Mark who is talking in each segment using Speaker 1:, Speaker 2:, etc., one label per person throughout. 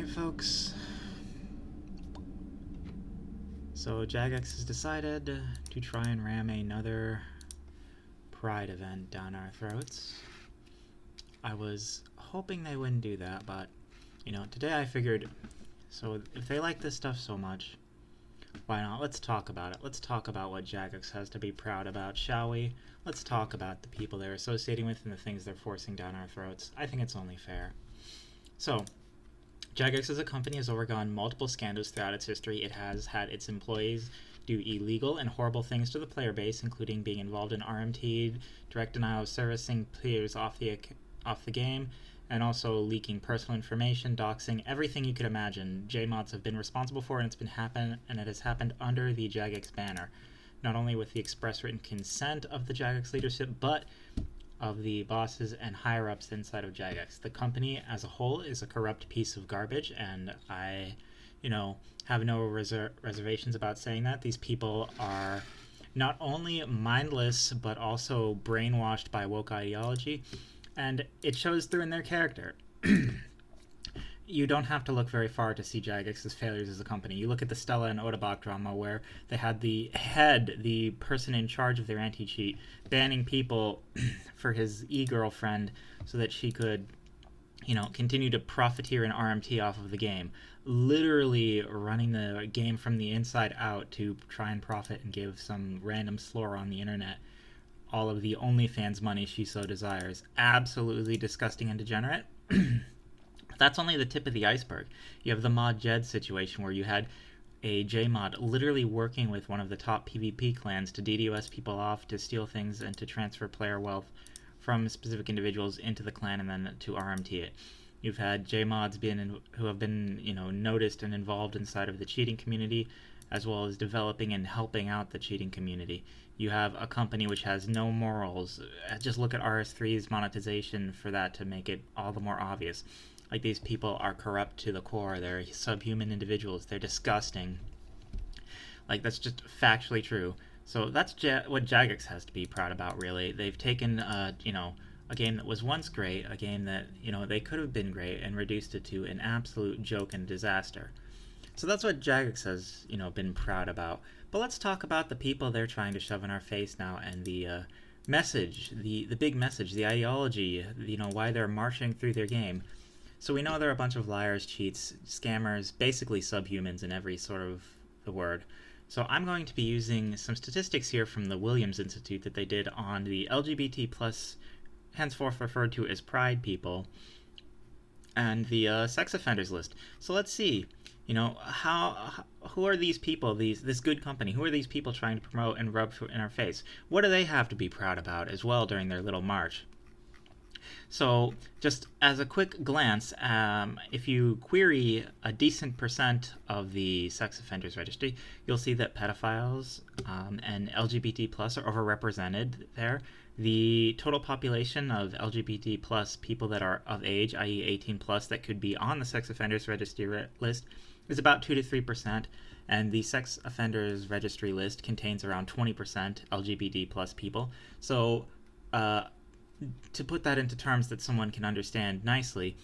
Speaker 1: folks. So Jagex has decided to try and ram another Pride event down our throats. I was hoping they wouldn't do that, but, today I figured, so if they like this stuff so much, why not? Let's talk about it. Let's talk about what Jagex has to be proud about, shall we? Let's talk about the people they're associating with and the things they're forcing down our throats. I think it's only fair. So, Jagex as a company has overgone multiple scandals throughout its history. It has had its employees do illegal and horrible things to the player base, including being involved in RMT, direct denial of servicing players off the game, and also leaking personal information, doxing, everything you could imagine. JMods have been responsible for, and it has happened under the Jagex banner, not only with the express written consent of the Jagex leadership, but of the bosses and higher-ups inside of Jagex. The company as a whole is a corrupt piece of garbage, and I, have no reservations about saying that. These people are not only mindless, but also brainwashed by woke ideology, and it shows through in their character. You don't have to look very far to see Jagex's failures as a company. You look at the Stella and Odabach drama, where they had the person in charge of their anti-cheat, banning people for his e-girlfriend so that she could, continue to profiteer in RMT off of the game. Literally running the game from the inside out to try and profit and give some random slur on the internet all of the OnlyFans money she so desires. Absolutely disgusting and degenerate. That's only the tip of the iceberg. You have the Mod Jed situation, where you had a JMod literally working with one of the top PvP clans to DDoS people off, to steal things, and to transfer player wealth from specific individuals into the clan and then to RMT it. You've had JMods who have been, noticed and involved inside of the cheating community, as well as developing and helping out the cheating community. You have a company which has no morals. Just look at RS3's monetization for that to make it all the more obvious. Like, these people are corrupt to the core. They're subhuman individuals. They're disgusting. Like, that's just factually true. So that's what Jagex has to be proud about, really. They've taken, a game that was once great, a game that, they could have been great, and reduced it to an absolute joke and disaster. So that's what Jagex has, been proud about. But let's talk about the people they're trying to shove in our face now, and the message, the big message, the ideology, why they're marching through their game. So we know they're a bunch of liars, cheats, scammers, basically subhumans in every sort of the word. So I'm going to be using some statistics here from the Williams Institute that they did on the LGBT plus, henceforth referred to as Pride people, and the sex offenders list. So let's see, who are these people, this good company, who are these people trying to promote and rub in our face? What do they have to be proud about as well during their little march? So, just as a quick glance, if you query a decent percent of the sex offenders registry, you'll see that pedophiles and LGBT plus are overrepresented there. The total population of LGBT plus people that are of age, i.e. 18 plus, that could be on the sex offenders registry list is about 2 to 3%, and the sex offenders registry list contains around 20% LGBT plus people. So, to put that into terms that someone can understand nicely,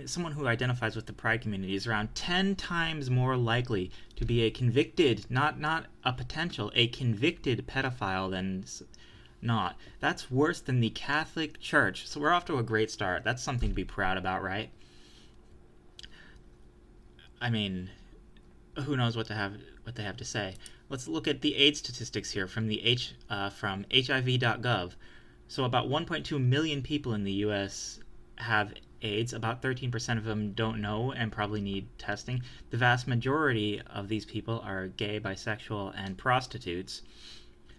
Speaker 1: someone who identifies with the Pride community is around 10 times more likely to be a convicted, not a potential, a convicted pedophile than not. That's worse than the Catholic Church. So we're off to a great start. That's something to be proud about, right? I mean, who knows what they have to say. Let's look at the AIDS statistics here from from HIV.gov. So about 1.2 million people in the U.S. have AIDS. About 13% of them don't know and probably need testing. The vast majority of these people are gay, bisexual, and prostitutes.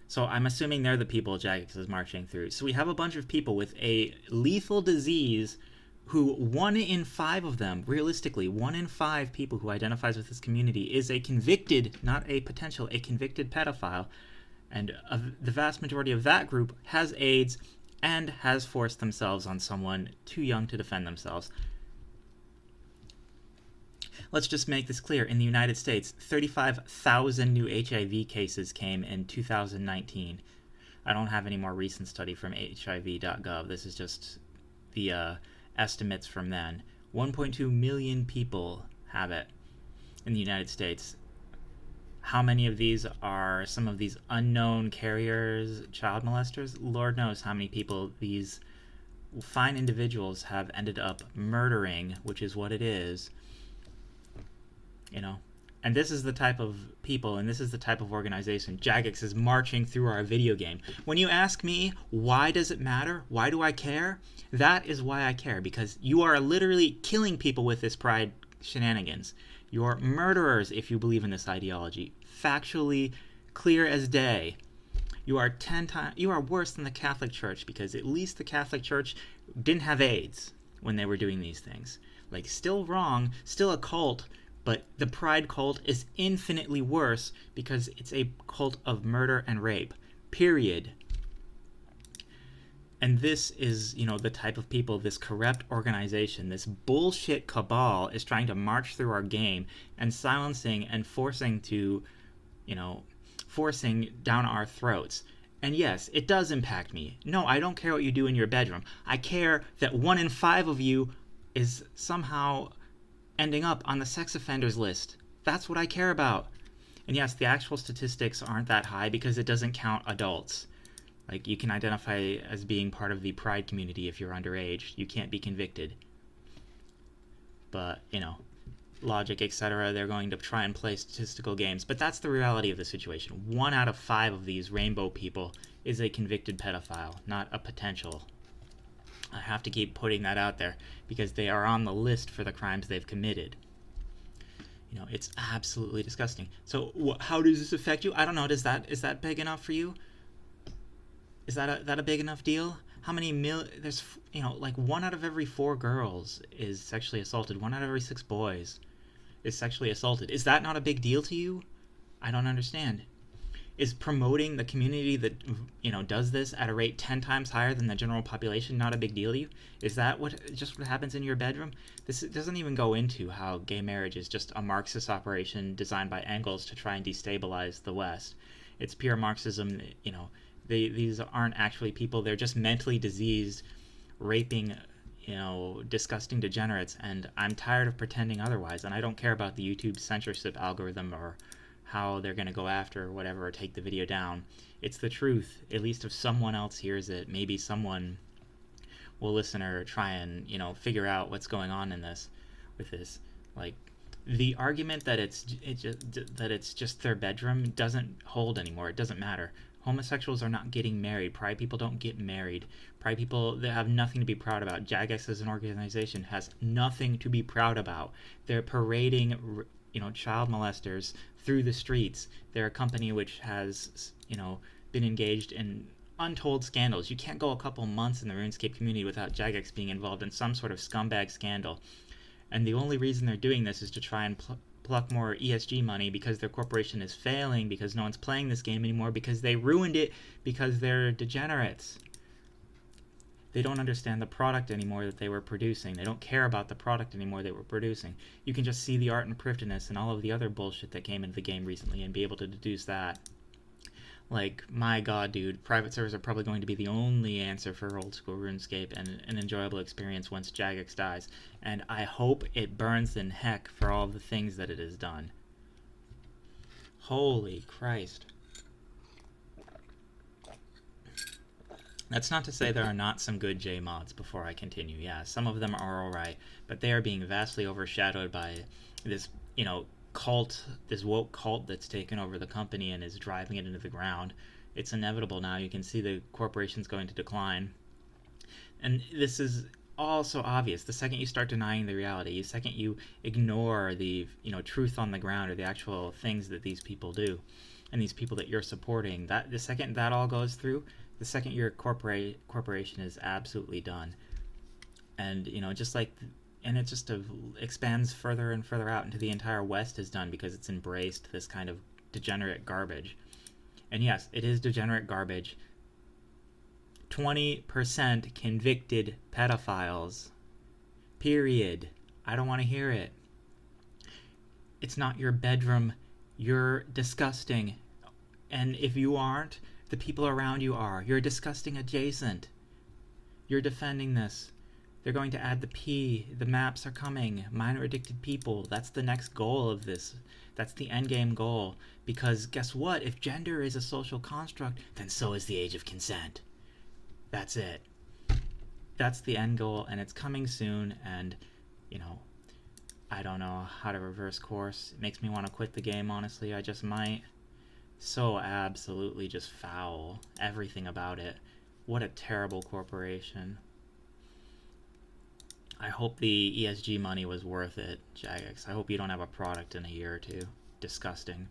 Speaker 1: So I'm assuming they're the people Jagex is marching through. So we have a bunch of people with a lethal disease who 1 in 5 of them, realistically, 1 in 5 people who identifies with this community is a convicted, not a potential, a convicted pedophile. And the vast majority of that group has AIDS and has forced themselves on someone too young to defend themselves. Let's just make this clear. In the United States, 35,000 new HIV cases came in 2019. I don't have any more recent study from HIV.gov. This is just the estimates from then. 1.2 million people have it in the United States. How many of these are some of these unknown carriers, child molesters? Lord knows how many people these fine individuals have ended up murdering, which is what it is. You know, and this is the type of people, and this is the type of organization Jagex is marching through our video game. When you ask me, why does it matter? Why do I care? That is why I care, because you are literally killing people with this pride shenanigans. You're murderers if you believe in this ideology. Factually clear as day. You are worse than the Catholic Church, because at least the Catholic Church didn't have AIDS when they were doing these things. Like, still wrong, still a cult, but the pride cult is infinitely worse because it's a cult of murder and rape. Period. And this is, the type of people this corrupt organization, this bullshit cabal is trying to march through our game and silencing and forcing down our throats. And yes, it does impact me. No, I don't care what you do in your bedroom. I care that 1 in 5 of you is somehow ending up on the sex offenders list. That's what I care about. And yes, the actual statistics aren't that high because it doesn't count adults. Like, you can identify as being part of the pride community if you're underage. You can't be convicted. But, logic, etc., they're going to try and play statistical games. But that's the reality of the situation. 1 out of 5 of these rainbow people is a convicted pedophile, not a potential. I have to keep putting that out there because they are on the list for the crimes they've committed. It's absolutely disgusting. So how does this affect you? I don't know. Is that big enough for you? Is that a big enough deal? How many there's, like 1 out of every 4 girls is sexually assaulted. 1 out of every 6 boys is sexually assaulted. Is that not a big deal to you? I don't understand. Is promoting the community that, does this at a rate 10 times higher than the general population not a big deal to you? Is that what happens in your bedroom? This doesn't even go into how gay marriage is just a Marxist operation designed by Engels to try and destabilize the West. It's pure Marxism, These aren't actually people. They're just mentally diseased, raping, disgusting degenerates. And I'm tired of pretending otherwise. And I don't care about the YouTube censorship algorithm or how they're going to go after or whatever or take the video down. It's the truth. At least if someone else hears it, maybe someone will listen or try and, figure out what's going on with this. Like, the argument that it's just their bedroom doesn't hold anymore. It doesn't matter. Homosexuals are not getting married. Pride people don't get married. Pride people, they have nothing to be proud about. Jagex as an organization has nothing to be proud about. They're parading, child molesters through the streets. They're a company which has, been engaged in untold scandals. You can't go a couple months in the RuneScape community without Jagex being involved in some sort of scumbag scandal. And the only reason they're doing this is to try and pluck more ESG money because their corporation is failing, because no one's playing this game anymore, because they ruined it, because they're degenerates. They don't understand the product anymore that they were producing. They don't care about the product anymore they were producing. You can just see the art and primitiveness and all of the other bullshit that came into the game recently and be able to deduce that. Like, my god, dude, private servers are probably going to be the only answer for old school RuneScape and an enjoyable experience once Jagex dies. And I hope it burns in heck for all the things that it has done. Holy Christ. That's not to say there are not some good J mods before I continue. Yeah, some of them are alright, but they are being vastly overshadowed by this, cult, this woke cult that's taken over the company and is driving it into the ground. It's inevitable now. You can see the corporation's going to decline. And this is all so obvious. The second you start denying the reality, the second you ignore the, truth on the ground or the actual things that these people do and these people that you're supporting, that the second that all goes through, the second your corporation is absolutely done. And, and it just expands further and further out into the entire West is done because it's embraced this kind of degenerate garbage. And yes, it is degenerate garbage. 20% convicted pedophiles. Period. I don't want to hear it. It's not your bedroom. You're disgusting. And if you aren't, the people around you are. You're disgusting adjacent. You're defending this. They're going to add the P. The maps are coming. Minor addicted people. That's the next goal of this. That's the endgame goal. Because guess what? If gender is a social construct, then so is the age of consent. That's it. That's the end goal, and it's coming soon, and, you know, I don't know how to reverse course. It makes me want to quit the game, honestly. I just might. So absolutely just foul. Everything about it. What a terrible corporation. I hope the ESG money was worth it, Jagex. I hope you don't have a product in a year or two. Disgusting.